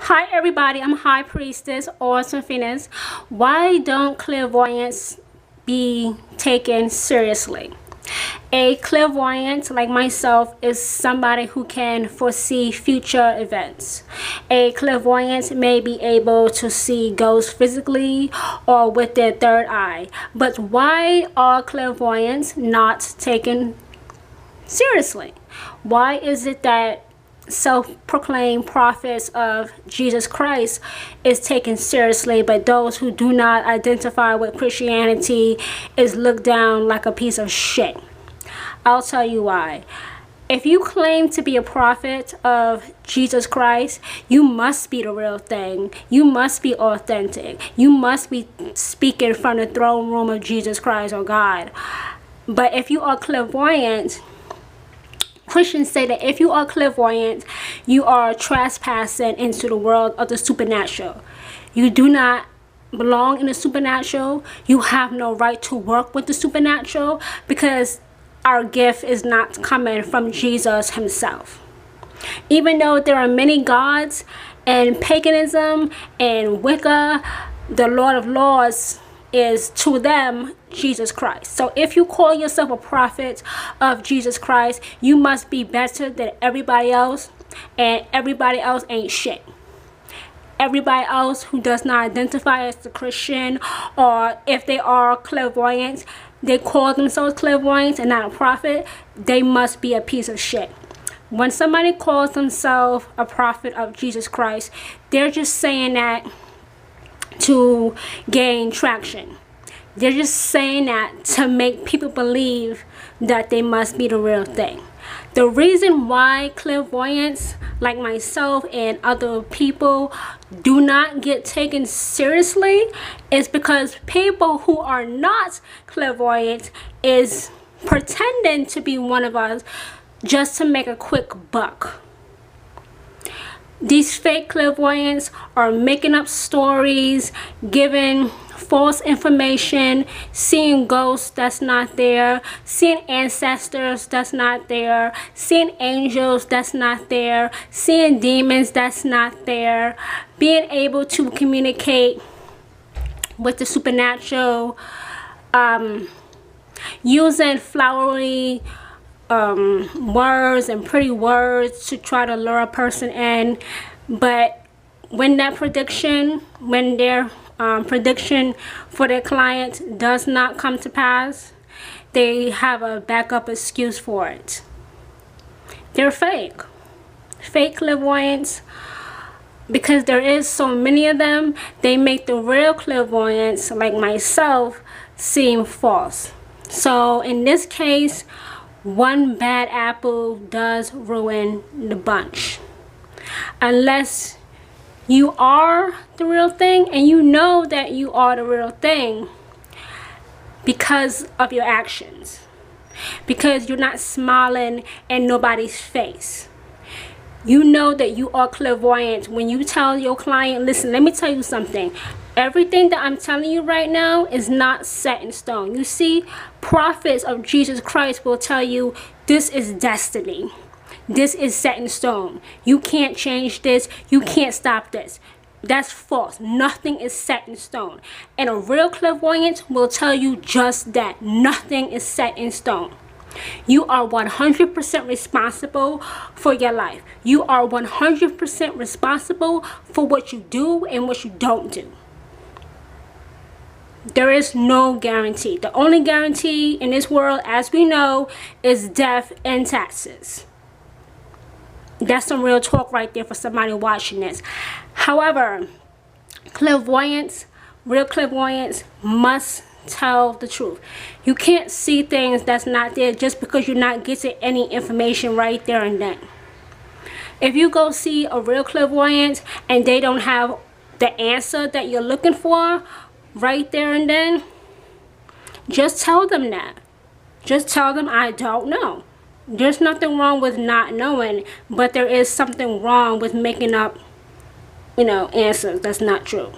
Hi everybody, I'm High Priestess Awesome Phoenix. Why don't clairvoyants be taken seriously? A clairvoyant like myself is somebody who can foresee future events. A clairvoyant may be able to see ghosts physically or with their third eye. But why are clairvoyants not taken seriously? Why is it that self-proclaimed prophets of Jesus Christ is taken seriously, but those who do not identify with Christianity is looked down like a piece of shit? I'll tell you why. If you claim to be a prophet of Jesus Christ, you must be the real thing. You must be authentic. You must be speaking from the throne room of Jesus Christ or God. But if you are clairvoyant, Christians say that if you are clairvoyant, you are trespassing into the world of the supernatural. You do not belong in the supernatural. You have no right to work with the supernatural because our gift is not coming from Jesus himself. Even though there are many gods and paganism and Wicca, the Lord of Laws is to them Jesus Christ. So if you call yourself a prophet of Jesus Christ, you must be better than everybody else, and everybody else ain't shit. Everybody else who does not identify as a Christian, or if they are clairvoyant, they call themselves clairvoyant and not a prophet, they must be a piece of shit. When somebody calls themselves a prophet of Jesus Christ, they're just saying that to gain traction. They're just saying that to make people believe that they must be the real thing. The reason why clairvoyants like myself and other people do not get taken seriously is because people who are not clairvoyant is pretending to be one of us just to make a quick buck. These fake clairvoyants are making up stories, giving false information, seeing ghosts that's not there, seeing ancestors that's not there, seeing angels that's not there, seeing demons that's not there, being able to communicate with the supernatural, using flowery words and pretty words to try to lure a person in. But when their prediction for their client does not come to pass, they have a backup excuse for it. They're fake clairvoyants. Because there is so many of them, they make the real clairvoyants like myself seem false. So in this case, one bad apple does ruin the bunch. Unless you are the real thing, and you know that you are the real thing because of your actions, because you're not smiling in nobody's face. You know that you are clairvoyant when you tell your client, listen, let me tell you something. Everything that I'm telling you right now is not set in stone. You see, prophets of Jesus Christ will tell you this is destiny. This is set in stone. You can't change this. You can't stop this. That's false. Nothing is set in stone. And a real clairvoyant will tell you just that. Nothing is set in stone. You are 100% responsible for your life. You are 100% responsible for what you do and what you don't do. There is no guarantee. The only guarantee in this world, as we know, is death and taxes. That's some real talk right there for somebody watching this. However, clairvoyants, real clairvoyants, must tell the truth. You can't see things that's not there just because you're not getting any information right there and then. If you go see a real clairvoyant and they don't have the answer that you're looking for right there and then, just tell them that. Just tell them, I don't know. There's nothing wrong with not knowing, but there is something wrong with making up, answers that's not true.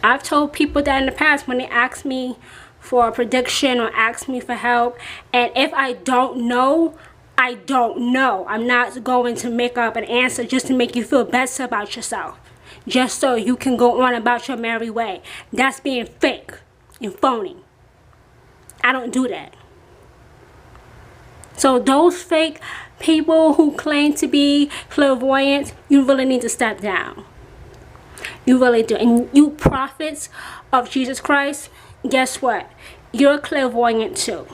I've told people that in the past when they ask me for a prediction or ask me for help, and if I don't know, I don't know. I'm not going to make up an answer just to make you feel better about yourself. just so you can go on about your merry way. That's being fake and phony. I don't do that. So those fake people who claim to be clairvoyants, you really need to step down. You really do. And you prophets of Jesus Christ, guess what? You're clairvoyant too.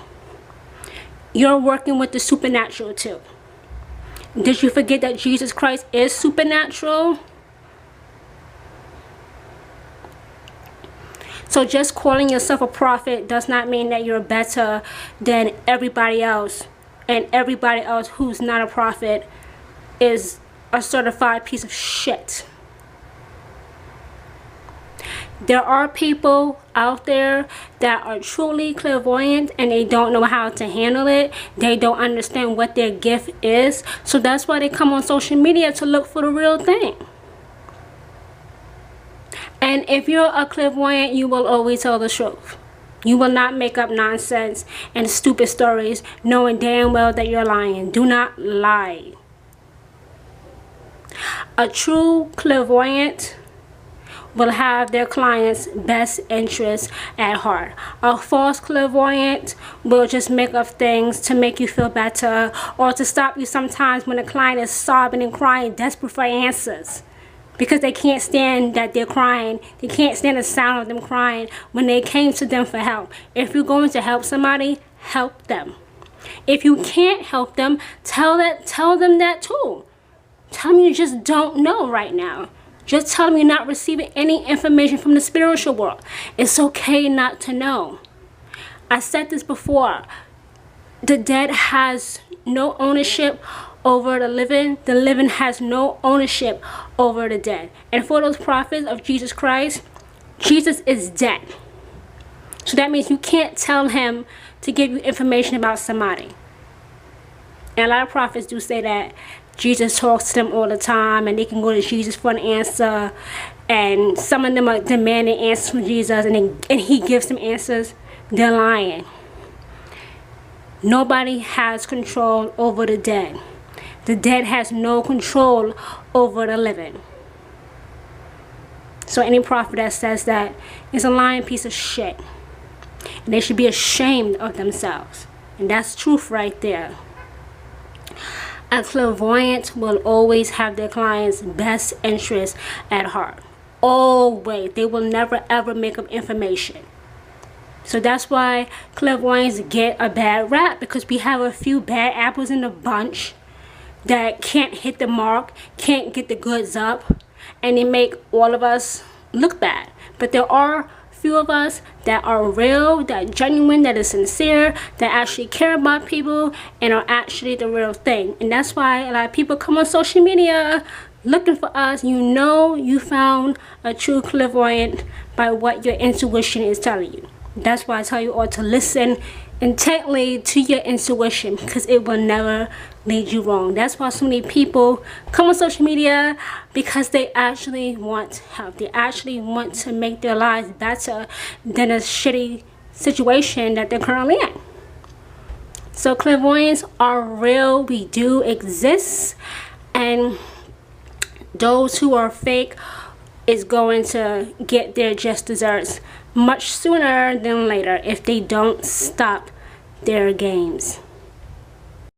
You're working with the supernatural too. Did you forget that Jesus Christ is supernatural? So just calling yourself a prophet does not mean that you're better than everybody else. And everybody else who's not a prophet is a certified piece of shit. There are people out there that are truly clairvoyant and they don't know how to handle it. They don't understand what their gift is. So that's why they come on social media to look for the real thing. And if you're a clairvoyant, you will always tell the truth. You will not make up nonsense and stupid stories knowing damn well that you're lying. Do not lie. A true clairvoyant will have their client's best interests at heart. A false clairvoyant will just make up things to make you feel better or to stop you sometimes when a client is sobbing and crying, desperate for answers. Because they can't stand that they're crying. They can't stand the sound of them crying when they came to them for help. If you're going to help somebody, help them. If you can't help them, tell them that too. Tell them you just don't know right now. Just tell them you're not receiving any information from the spiritual world. It's okay not to know. I said this before. The dead has no ownership over the living. The living has no ownership over the dead. And for those prophets of Jesus Christ, Jesus is dead. So that means you can't tell him to give you information about somebody. And a lot of prophets do say that Jesus talks to them all the time and they can go to Jesus for an answer. And some of them are demanding answers from Jesus and he gives them answers. They're lying. Nobody has control over the dead. The dead has no control over the living. So any prophet that says that is a lying piece of shit. And they should be ashamed of themselves. And that's truth right there. A clairvoyant will always have their client's best interest at heart. Always. They will never ever make up information. So that's why clairvoyants get a bad rap, because we have a few bad apples in the bunch that can't hit the mark, can't get the goods up, and they make all of us look bad. But there are few of us that are real, that are genuine, that is sincere, that actually care about people and are actually the real thing. And that's why a lot of people come on social media looking for us. You know you found a true clairvoyant by what your intuition is telling you. That's why I tell you all to listen intently to your intuition, because it will never lead you wrong. That's why so many people come on social media, because they actually want help. They actually want to make their lives better than a shitty situation that they're currently in. So clairvoyants are real. We do exist. And those who are fake is going to get their just desserts much sooner than later if they don't stop their games.